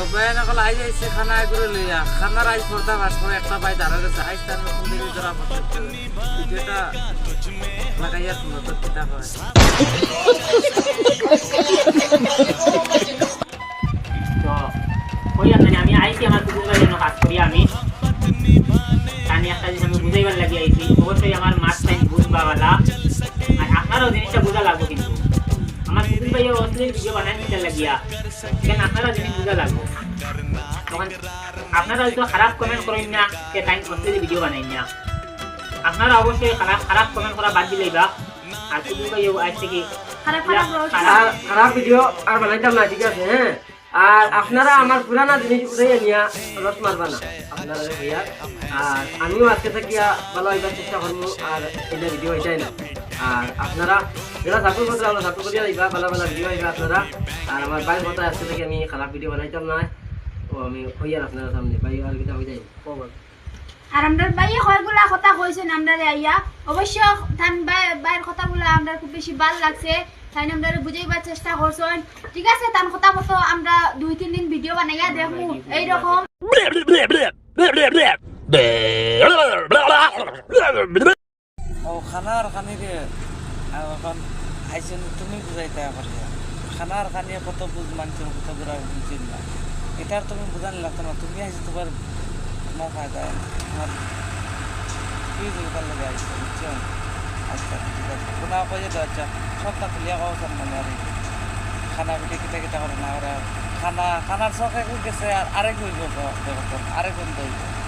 তবে নকল আই যাইছে খানা করে লইয়া খানার আইস পড়তা বাস করে একটা বাই দাঁড়া গেছে আইস তার নতুন দিকে ধরা পড়ছে ভিডিওটা লাগাইয়া সুন্দর তো কিতা হয় তো কইয়া জানি আমি আইছি আমার কুকুরের জন্য কাজ করি আমি কানি একটা জিনিস আমি বুঝাইবার লাগি আইছি অবশ্যই আমার মাছ টাইম বুঝবাওয়ালা আর আপনারও জিনিসটা বোঝা লাগবে কিন্তু আমার কুকুর ভাইয়া অশ্লীল ভিডিও বানাই নিতে লাগিয়া কেন আপনারা জিনিস বোঝা লাগবে তখন আপনারা হয়তো খারাপ কমেন্ট করেন না যে টাইম অশ্লীল ভিডিও বানাই না আপনারা অবশ্যই খারাপ কমেন্ট করা বাদ দিলেইবা আর কুকুর ভাইয়া আজ থেকে খারাপ ভিডিও আর বানাইতাম না ঠিক আছে হ্যাঁ আর আপনারা আমার পুরানা জিনিস উঠাইয়া নিয়া রস মারবা না আপনারা ভাইয়া আর আমিও আজকে থাকিয়া ভালো হইবার চেষ্টা করবো আর এটা ভিডিও হইতাই না আর আপনারা যারা সাপোর্ট করতে আমরা সাপোর্ট করিয়া দিবা ভালো ভালো ভিডিও হইবা আপনারা আর আমার বাইর কথা আজকে থেকে আমি খারাপ ভিডিও বানাইতাম না ও আমি হইয়ার আপনারা সামনে বাই আর কিটা হয়ে যাই আর আমরা বাইয়ে কয়গুলা কথা কইছেন আমরা আইয়া অবশ্য থান বাইয়ের কথাগুলো আমরা খুব বেশি ভালো লাগছে তাই আমরা বুঝাইবার চেষ্টা করছেন ঠিক আছে তার কথা মতো আমরা 2-3 দিন ভিডিও বানাইয়া দেখমু এই রকম ও খানার খানি রে এখন আইছেন তুমি বুঝাইতে পারিয়া খানার খানি কত বুঝ মানুষের কত বুড়া বুঝছেন না এটার তুমি বুঝান লাগতো না তুমি আইছো তোমার আমার ফায়দা আমার কি দরকার লাগে আইছো বুঝছেন আচ্ছা ঠিক আছে কোনা কইয়ে তো আচ্ছা সবটা ক্লিয়ার হওয়া মানে আর খানা পিঠে কিতা কিতা করে না ওরা খানার শখ এক গেছে আর আরেক হইব আরেক বন্ধ হইব